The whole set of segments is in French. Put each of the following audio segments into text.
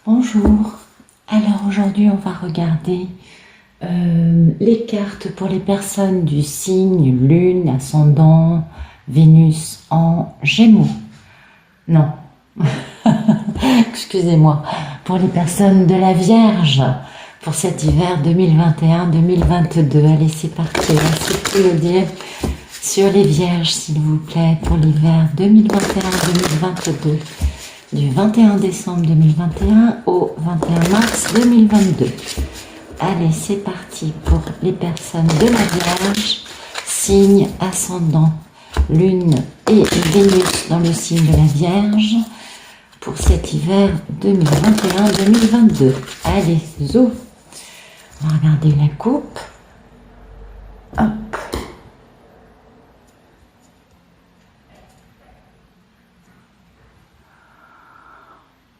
Bonjour, alors aujourd'hui on va regarder les cartes pour les personnes du signe Lune, Ascendant, Vénus en Gémeaux. Non, excusez-moi, pour les personnes de la Vierge, pour cet hiver 2021-2022. Allez, c'est parti, c'est tout le dire sur les Vierges s'il vous plaît, pour l'hiver 2021-2022. Du 21 décembre 2021 au 21 mars 2022. Allez, c'est parti pour les personnes de la Vierge, signe ascendant, Lune et Vénus dans le signe de la Vierge pour cet hiver 2021-2022. Allez, zou. On va regarder la coupe. Hop.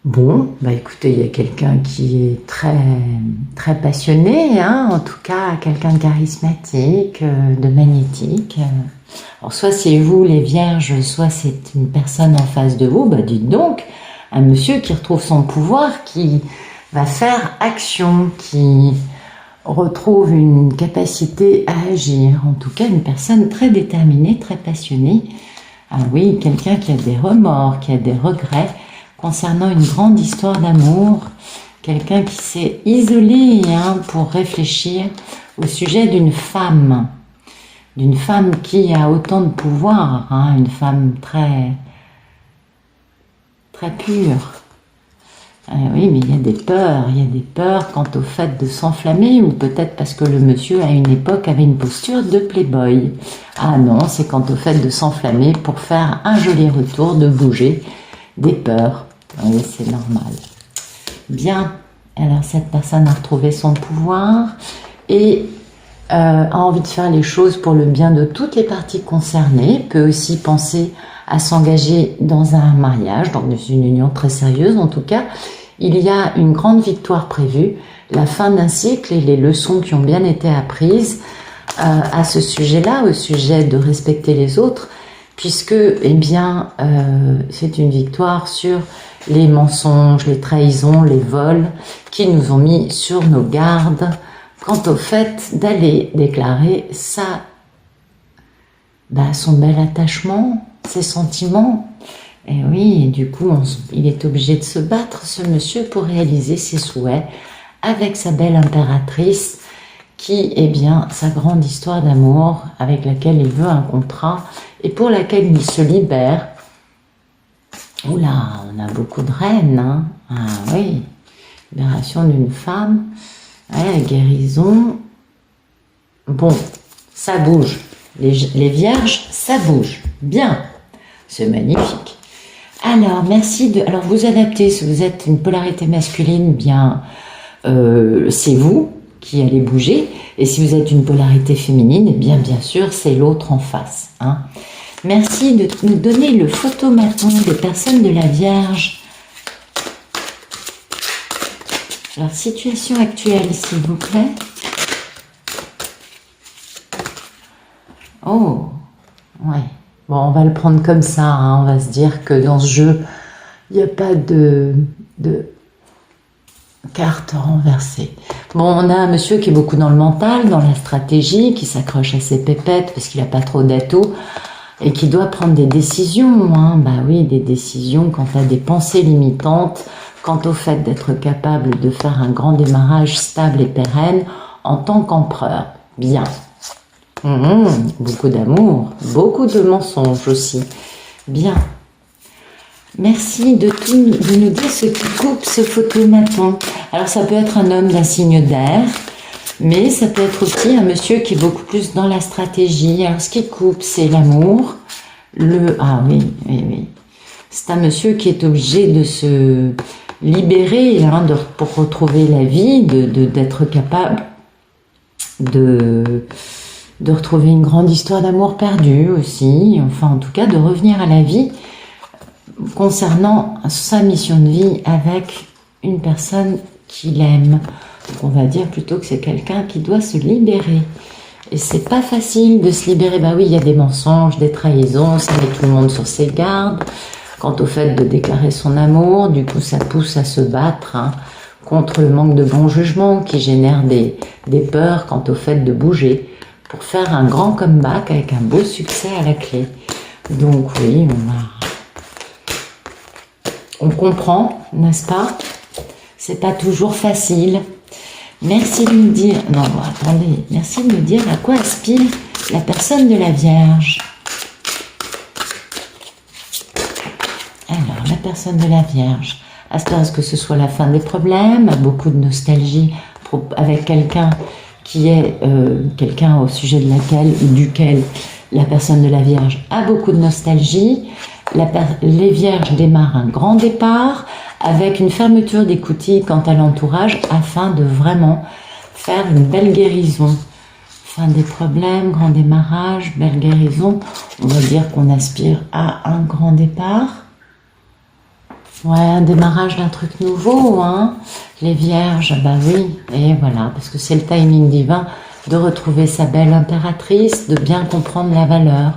Bon, bah écoutez, il y a quelqu'un qui est très passionné, hein, en tout cas, quelqu'un de charismatique, de magnétique. Alors, soit c'est vous, les Vierges, soit c'est une personne en face de vous, bah dites donc, un monsieur qui retrouve son pouvoir, qui va faire action, qui retrouve une capacité à agir, en tout cas, une personne très déterminée, très passionnée. Ah oui, quelqu'un qui a des remords, qui a des regrets, concernant une grande histoire d'amour, quelqu'un qui s'est isolé pour réfléchir au sujet d'une femme qui a autant de pouvoir, une femme très pure. Oui, mais il y a des peurs quant au fait de s'enflammer, ou peut-être parce que le monsieur à une époque avait une posture de playboy. Ah non, c'est quant au fait de s'enflammer pour faire un joli retour, de bouger, des peurs. Oui, c'est normal. Bien, alors cette personne a retrouvé son pouvoir et a envie de faire les choses pour le bien de toutes les parties concernées, peut aussi penser à s'engager dans un mariage, dans une union très sérieuse en tout cas. Il y a une grande victoire prévue, la fin d'un cycle et les leçons qui ont bien été apprises à ce sujet-là, au sujet de respecter les autres, puisque c'est une victoire sur les mensonges, les trahisons, les vols qui nous ont mis sur nos gardes quant au fait d'aller déclarer son bel attachement, ses sentiments. Et oui, et du coup, il est obligé de se battre, ce monsieur, pour réaliser ses souhaits avec sa belle impératrice qui est bien sa grande histoire d'amour avec laquelle il veut un contrat et pour laquelle il se libère. Oula, on a beaucoup de reines, Ah oui, libération d'une femme, guérison. Bon, ça bouge. Les vierges, ça bouge. Bien, c'est magnifique. Alors, merci de... Alors, vous adaptez, si vous êtes une polarité masculine, bien, c'est vous qui allez bouger. Et si vous êtes une polarité féminine, bien sûr, c'est l'autre en face, Merci de nous donner le photomaton des personnes de la Vierge. Leur situation actuelle, s'il vous plaît. Oh, ouais. Bon, on va le prendre comme ça. On va se dire que dans ce jeu, il n'y a pas de carte renversée. Bon, on a un monsieur qui est beaucoup dans le mental, dans la stratégie, qui s'accroche à ses pépettes parce qu'il n'a pas trop d'atouts. Et qui doit prendre des décisions, Bah oui, des décisions quant à des pensées limitantes, quant au fait d'être capable de faire un grand démarrage stable et pérenne en tant qu'empereur. Bien. Beaucoup d'amour, beaucoup de mensonges aussi. Bien. Merci de nous dire ce qui coupe ce photomaton. Alors ça peut être un homme d'un signe d'air, mais ça peut être aussi un monsieur qui est beaucoup plus dans la stratégie. Alors, ce qui coupe, c'est l'amour. Ah oui. C'est un monsieur qui est obligé de se libérer pour retrouver la vie, d'être capable de retrouver une grande histoire d'amour perdue aussi. Enfin, en tout cas, de revenir à la vie concernant sa mission de vie avec une personne qu'il aime. Donc on va dire plutôt que c'est quelqu'un qui doit se libérer. Et c'est pas facile de se libérer. Bah oui, il y a des mensonges, des trahisons, ça met tout le monde sur ses gardes. quant au fait de déclarer son amour. Du coup, ça pousse à se battre hein, contre le manque de bon jugement qui génère des peurs quant au fait de bouger pour faire un grand comeback avec un beau succès à la clé. Donc oui, on comprend, n'est-ce pas? C'est pas toujours facile. Merci de me dire, non, attendez, merci de me dire à quoi aspire la personne de la Vierge. Alors, la personne de la Vierge aspire à ce que ce soit la fin des problèmes, beaucoup de nostalgie avec quelqu'un qui est quelqu'un au sujet de laquelle ou duquel la personne de la Vierge a beaucoup de nostalgie. Les Vierges démarrent un grand départ avec une fermeture des coutilles quant à l'entourage afin de vraiment faire une belle guérison. Fin des problèmes, grand démarrage, belle guérison. On va dire qu'on aspire à un grand départ. Ouais, un démarrage d'un truc nouveau, hein. Les Vierges, bah oui, et voilà, parce que c'est le timing divin de retrouver sa belle impératrice, de bien comprendre la valeur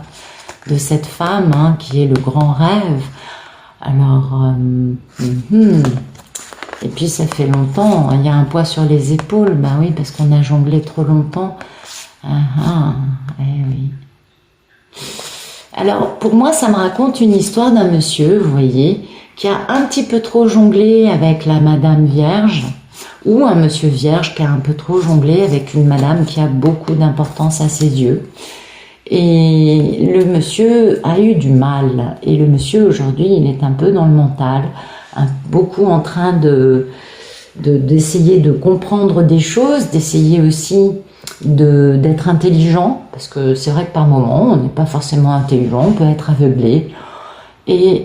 de cette femme hein, qui est le grand rêve. Alors, et puis ça fait longtemps, il y a un poids sur les épaules, bah oui, parce qu'on a jonglé trop longtemps. Eh oui. Alors, pour moi, ça me raconte une histoire d'un monsieur, vous voyez, qui a un petit peu trop jonglé avec la Madame Vierge, ou un monsieur Vierge qui a un peu trop jonglé avec une Madame qui a beaucoup d'importance à ses yeux. Et le monsieur a eu du mal. Et le monsieur, aujourd'hui, il est un peu dans le mental, beaucoup en train d'essayer de comprendre des choses, d'essayer aussi d'être intelligent, parce que c'est vrai que par moment, on n'est pas forcément intelligent, on peut être aveuglé. Et,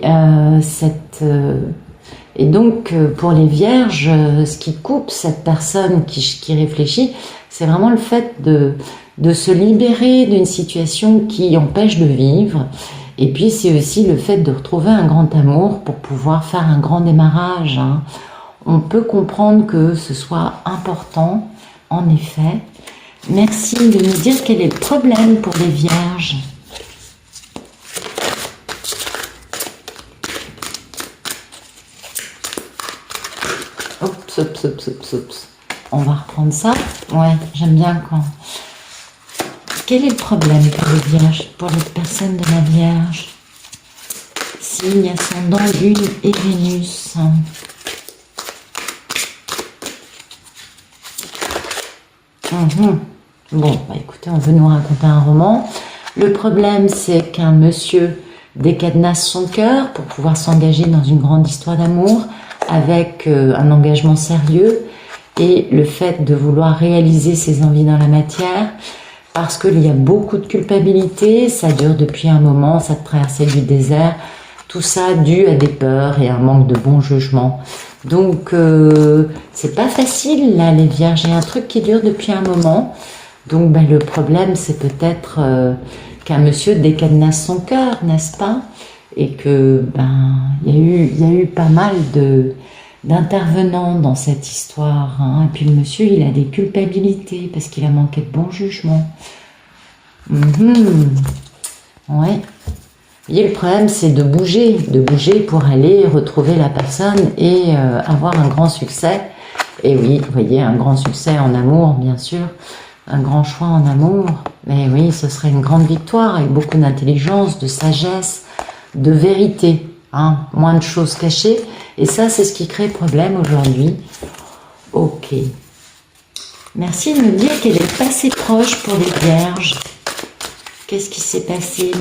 et donc, pour les Vierges, ce qui coupe cette personne qui réfléchit, c'est vraiment le fait de se libérer d'une situation qui empêche de vivre. Et puis, c'est aussi le fait de retrouver un grand amour pour pouvoir faire un grand démarrage. Hein. On peut comprendre que ce soit important, en effet. Merci de me dire quel est le problème pour les Vierges. Oups. On va reprendre ça. Ouais, j'aime bien quand... Quel est le problème pour les Vierges, pour les personnes de la Vierge? Signe ascendant, Lune et Vénus. Bon, bah écoutez, on veut nous raconter un roman. Le problème, c'est qu'un monsieur décadenasse son cœur pour pouvoir s'engager dans une grande histoire d'amour avec un engagement sérieux et le fait de vouloir réaliser ses envies dans la matière parce qu'il y a beaucoup de culpabilité, ça dure depuis un moment, ça traversée du désert, tout ça dû à des peurs et un manque de bon jugement. Donc, c'est pas facile, là, les Vierges. Il y a un truc qui dure depuis un moment. Donc, ben, le problème, c'est peut-être qu'un monsieur décadenasse son cœur, n'est-ce pas? Et que, ben, il y a eu pas mal d'intervenants dans cette histoire. Hein. Et puis, le monsieur, il a des culpabilités parce qu'il a manqué de bon jugement. Ouais. Vous voyez, le problème, c'est de bouger pour aller retrouver la personne et avoir un grand succès. Et oui, vous voyez, un grand succès en amour, bien sûr, un grand choix en amour. Mais oui, ce serait une grande victoire avec beaucoup d'intelligence, de sagesse, de vérité, hein, moins de choses cachées. Et ça, c'est ce qui crée problème aujourd'hui. Ok. Merci de me dire qu'elle est passée proche pour les Vierges. Qu'est-ce qui s'est passé?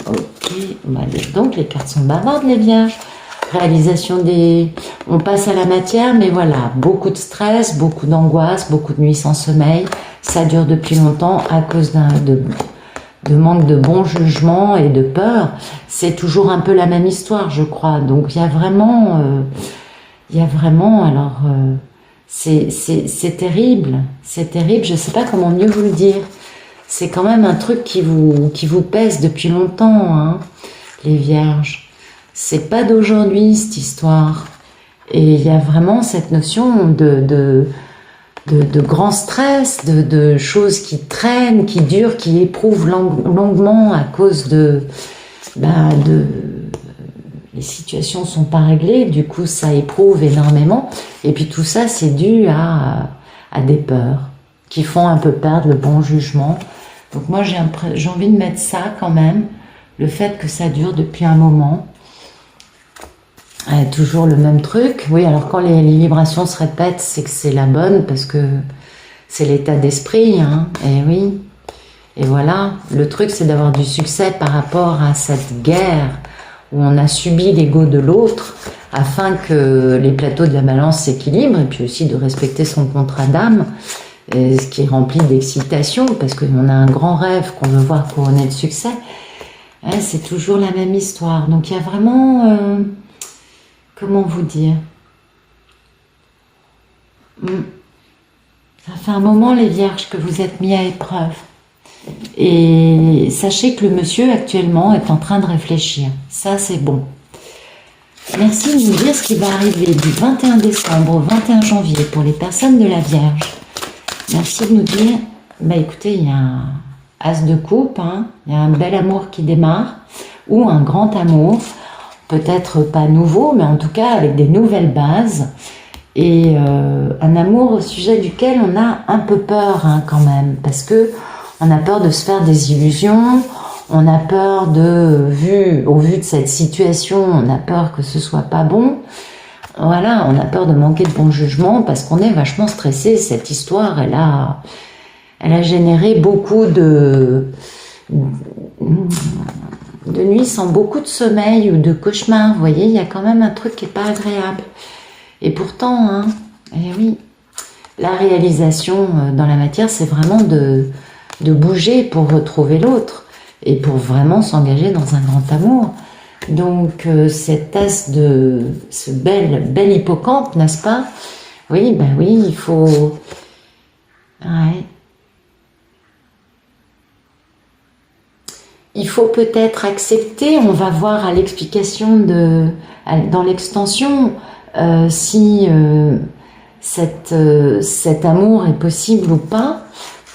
Ok, bah, donc les cartes sont bavardes, les Vierges. Réalisation des... On passe à la matière, mais voilà, beaucoup de stress, beaucoup d'angoisse, beaucoup de nuits sans sommeil. Ça dure depuis longtemps à cause de manque de bon jugement et de peur. C'est toujours un peu la même histoire, je crois. Donc il y a vraiment... alors... c'est terrible, je ne sais pas comment mieux vous le dire. C'est quand même un truc qui vous pèse depuis longtemps, hein, les Vierges. C'est pas d'aujourd'hui, cette histoire. Et il y a vraiment cette notion de grand stress, de choses qui traînent, qui durent, qui éprouvent longuement à cause les situations sont pas réglées, du coup ça éprouve énormément, et puis tout ça c'est dû à des peurs qui font un peu perdre le bon jugement. Donc moi j'ai envie de mettre ça quand même, le fait que ça dure depuis un moment. Toujours le même truc. Oui, alors quand les vibrations se répètent, c'est que c'est la bonne, parce que c'est l'état d'esprit, hein. Et oui. Et voilà, le truc c'est d'avoir du succès par rapport à cette guerre où on a subi l'ego de l'autre, afin que les plateaux de la balance s'équilibrent, et puis aussi de respecter son contrat d'âme, ce qui est rempli d'excitation, parce qu'on a un grand rêve qu'on veut voir couronner de succès. C'est toujours la même histoire. Donc il y a vraiment... comment vous dire, ça fait un moment les vierges que vous êtes mis à épreuve. Et sachez que le monsieur actuellement est en train de réfléchir. Ça c'est bon. Merci de nous dire ce qui va arriver du 21 décembre au 21 janvier pour les personnes de la Vierge. Merci de nous dire, bah écoutez, il y a un as de coupe, hein, il y a un bel amour qui démarre, ou un grand amour, peut-être pas nouveau, mais en tout cas avec des nouvelles bases, et un amour au sujet duquel on a un peu peur, hein, quand même, parce que on a peur de se faire des illusions, on a peur au vu de cette situation, on a peur que ce soit pas bon. Voilà, on a peur de manquer de bon jugement parce qu'on est vachement stressé. Cette histoire, elle a généré beaucoup de nuits sans beaucoup de sommeil ou de cauchemars. Vous voyez, il y a quand même un truc qui est pas agréable. Et pourtant, hein, eh oui, la réalisation dans la matière, c'est vraiment de bouger pour retrouver l'autre et pour vraiment s'engager dans un grand amour. Donc cet as de ce bel hippocampe, n'est-ce pas? Oui, ben oui, il faut... Ouais. Il faut peut-être accepter, on va voir à l'explication dans l'extension, si cet amour est possible ou pas.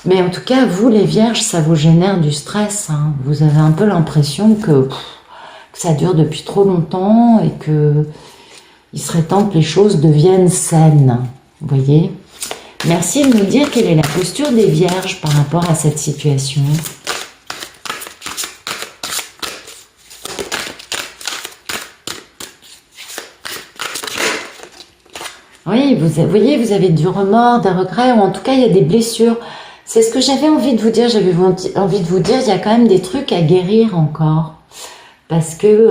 Mais en tout cas, vous les vierges, ça vous génère du stress, hein. Vous avez un peu l'impression que ça dure depuis trop longtemps et que il serait temps que les choses deviennent saines. Vous voyez? Merci de nous dire quelle est la posture des vierges par rapport à cette situation. Oui, vous voyez, vous avez du remords, des regrets, ou en tout cas, il y a des blessures. C'est ce que j'avais envie de vous dire. J'avais envie de vous dire, il y a quand même des trucs à guérir encore. Parce que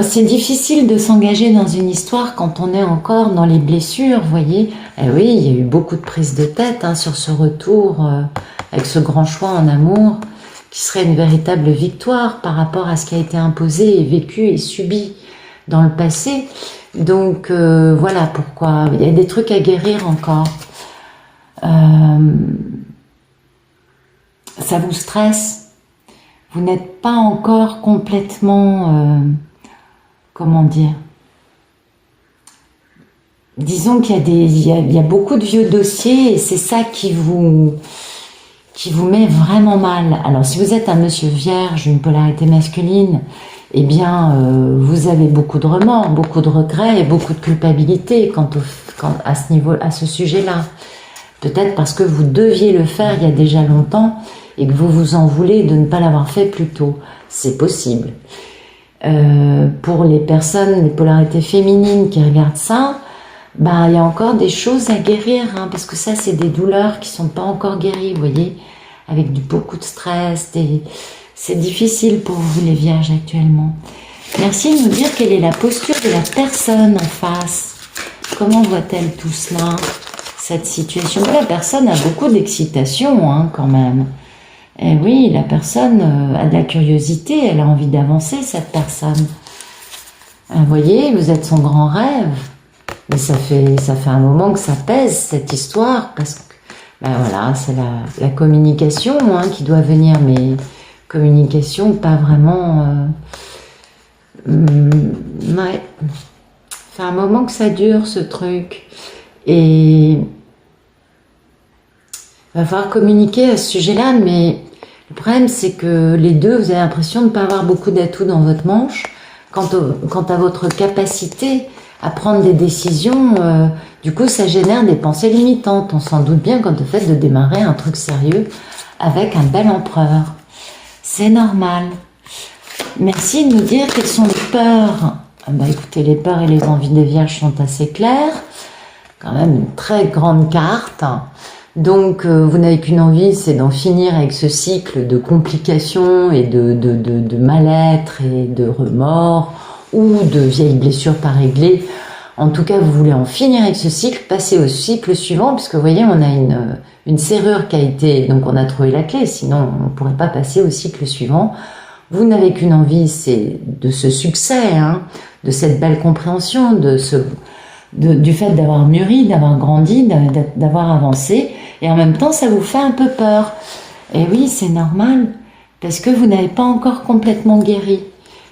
c'est difficile de s'engager dans une histoire quand on est encore dans les blessures, vous voyez. Et oui, il y a eu beaucoup de prises de tête, hein, sur ce retour avec ce grand choix en amour, qui serait une véritable victoire par rapport à ce qui a été imposé et vécu et subi dans le passé. Donc voilà pourquoi. Il y a des trucs à guérir encore. Ça vous stresse. Vous n'êtes pas encore complètement... comment dire? Disons qu'il y a beaucoup de vieux dossiers et c'est ça qui vous met vraiment mal. Alors si vous êtes un monsieur vierge, une polarité masculine, eh bien vous avez beaucoup de remords, beaucoup de regrets et beaucoup de culpabilité à ce sujet-là. Peut-être parce que vous deviez le faire il y a déjà longtemps et que vous vous en voulez de ne pas l'avoir fait plus tôt. C'est possible. Pour les personnes, les polarités féminines qui regardent ça, bah, il y a encore des choses à guérir, hein, parce que ça, c'est des douleurs qui sont pas encore guéries, vous voyez, avec beaucoup de stress. C'est difficile pour vous, les vierges, actuellement. Merci de nous dire quelle est la posture de la personne en face. Comment voit-elle tout cela, cette situation? La personne a beaucoup d'excitation, hein, quand même. Et oui, la personne a de la curiosité, elle a envie d'avancer, cette personne. Vous voyez, vous êtes son grand rêve. Mais ça fait un moment que ça pèse, cette histoire, parce que, ben voilà, c'est la communication, hein, qui doit venir, mais communication pas vraiment... ouais. Ça fait un moment que ça dure, ce truc. Et il va falloir communiquer à ce sujet-là, mais le problème, c'est que les deux, vous avez l'impression de ne pas avoir beaucoup d'atouts dans votre manche. quant à votre capacité à prendre des décisions, du coup ça génère des pensées limitantes. On s'en doute bien quand le fait de démarrer un truc sérieux avec un bel empereur. C'est normal. Merci de nous dire quelles sont les peurs. Bah écoutez, les peurs et les envies des vierges sont assez claires. Quand même une très grande carte. Donc vous n'avez qu'une envie, c'est d'en finir avec ce cycle de complications et de mal-être et de remords ou de vieilles blessures pas réglées. En tout cas, vous voulez en finir avec ce cycle, passer au cycle suivant, puisque vous voyez, on a une serrure qui a été... Donc on a trouvé la clé, sinon on ne pourrait pas passer au cycle suivant. Vous n'avez qu'une envie, c'est de ce succès, hein, de cette belle compréhension, du fait d'avoir mûri, d'avoir grandi, d'avoir avancé, et en même temps, ça vous fait un peu peur. Et oui, c'est normal, parce que vous n'avez pas encore complètement guéri.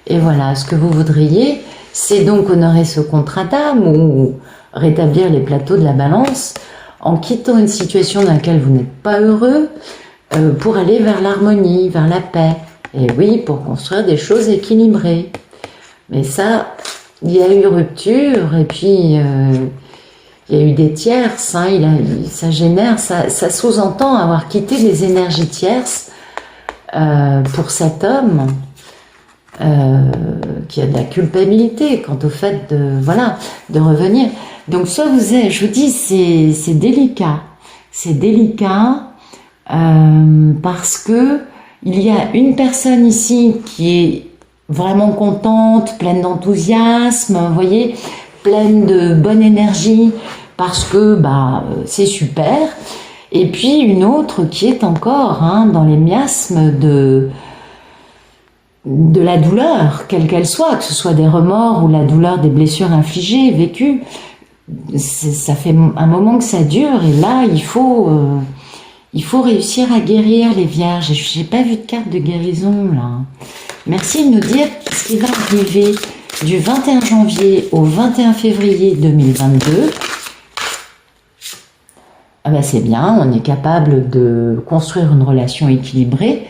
Et voilà, ce que vous voudriez, c'est donc honorer ce contrat d'âme ou rétablir les plateaux de la balance en quittant une situation dans laquelle vous n'êtes pas heureux pour aller vers l'harmonie, vers la paix. Et oui, pour construire des choses équilibrées. Mais ça, il y a eu rupture et puis il y a eu des tierces. Hein, ça génère, ça sous-entend avoir quitté les énergies tierces pour cet homme. Qui a de la culpabilité quant au fait de revenir. Donc soit vous êtes, je vous dis, c'est délicat. C'est délicat parce que il y a une personne ici qui est vraiment contente, pleine d'enthousiasme, vous voyez, pleine de bonne énergie parce que c'est super. Et puis une autre qui est encore dans les miasmes de la douleur, quelle qu'elle soit, que ce soit des remords ou la douleur des blessures infligées, vécues. Ça fait un moment que ça dure et là, il faut réussir à guérir les vierges. Je n'ai pas vu de carte de guérison là. Merci de nous dire ce qui va arriver du 21 janvier au 21 février 2022. Ah bah c'est bien, on est capable de construire une relation équilibrée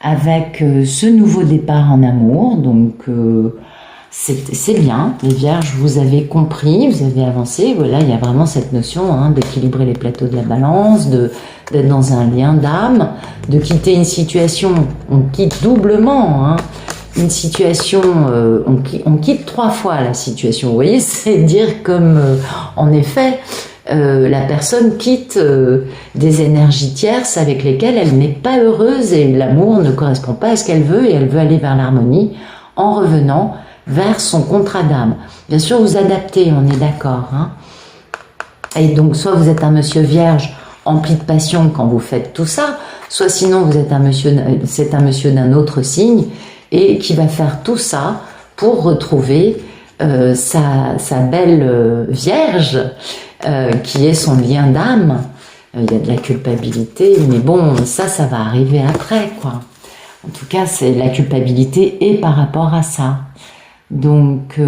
avec ce nouveau départ en amour, donc c'est bien, les vierges, vous avez compris, vous avez avancé, voilà, il y a vraiment cette notion d'équilibrer les plateaux de la balance, d'être dans un lien d'âme, de quitter une situation, on quitte doublement, une situation, on quitte 3 fois la situation, vous voyez, c'est dire comme, en effet, la personne quitte des énergies tierces avec lesquelles elle n'est pas heureuse et l'amour ne correspond pas à ce qu'elle veut et elle veut aller vers l'harmonie en revenant vers son contrat d'âme. Bien sûr, vous adaptez, on est d'accord. Et donc, soit vous êtes un monsieur vierge empli de passion quand vous faites tout ça, soit sinon vous êtes c'est un monsieur d'un autre signe et qui va faire tout ça pour retrouver sa belle vierge qui est son lien d'âme. Il y a de la culpabilité, mais bon, ça va arriver après, quoi. En tout cas, c'est la culpabilité et par rapport à ça. Donc,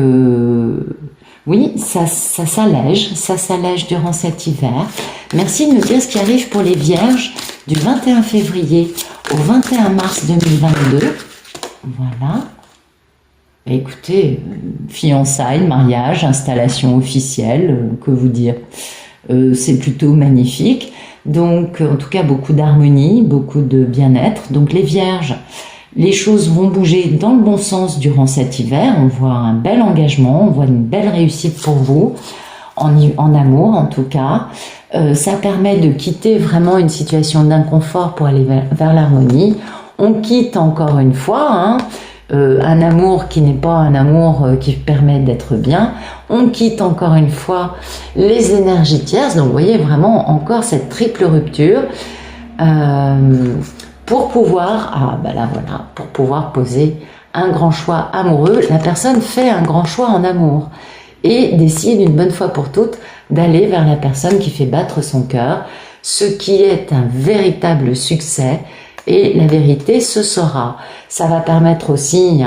oui, ça s'allège durant cet hiver. Merci de nous dire ce qui arrive pour les vierges du 21 février au 21 mars 2022. Voilà. Écoutez, fiançailles, mariage, installation officielle, que vous dire, c'est plutôt magnifique. Donc, en tout cas, beaucoup d'harmonie, beaucoup de bien-être. Donc, les vierges, les choses vont bouger dans le bon sens durant cet hiver. On voit un bel engagement, on voit une belle réussite pour vous, en amour en tout cas. Ça permet de quitter vraiment une situation d'inconfort pour aller vers l'harmonie. On quitte encore une fois, un amour qui n'est pas un amour qui permet d'être bien. On quitte encore une fois les énergies tierces. Donc vous voyez vraiment encore cette triple rupture pour pouvoir, pour pouvoir poser un grand choix amoureux. La personne fait un grand choix en amour et décide une bonne fois pour toutes d'aller vers la personne qui fait battre son cœur, ce qui est un véritable succès. Et la vérité se saura. Ça va permettre aussi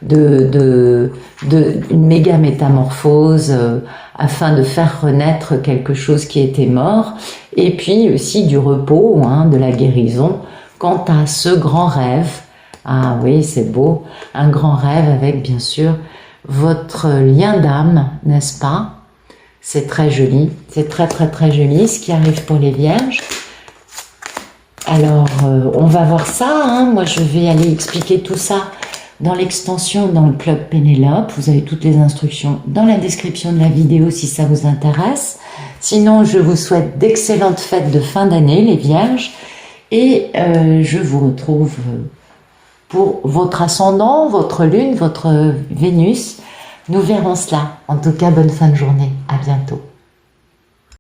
une méga métamorphose afin de faire renaître quelque chose qui était mort. Et puis aussi du repos, de la guérison quant à ce grand rêve. Ah oui, c'est beau. Un grand rêve avec bien sûr votre lien d'âme, n'est-ce pas? C'est très joli, c'est très très très joli ce qui arrive pour les vierges. Alors, on va voir ça, hein. Moi je vais aller expliquer tout ça dans l'extension dans le club Pénélope. Vous avez toutes les instructions dans la description de la vidéo si ça vous intéresse. Sinon, je vous souhaite d'excellentes fêtes de fin d'année, les vierges, et je vous retrouve pour votre ascendant, votre lune, votre Vénus. Nous verrons cela. En tout cas, bonne fin de journée. À bientôt.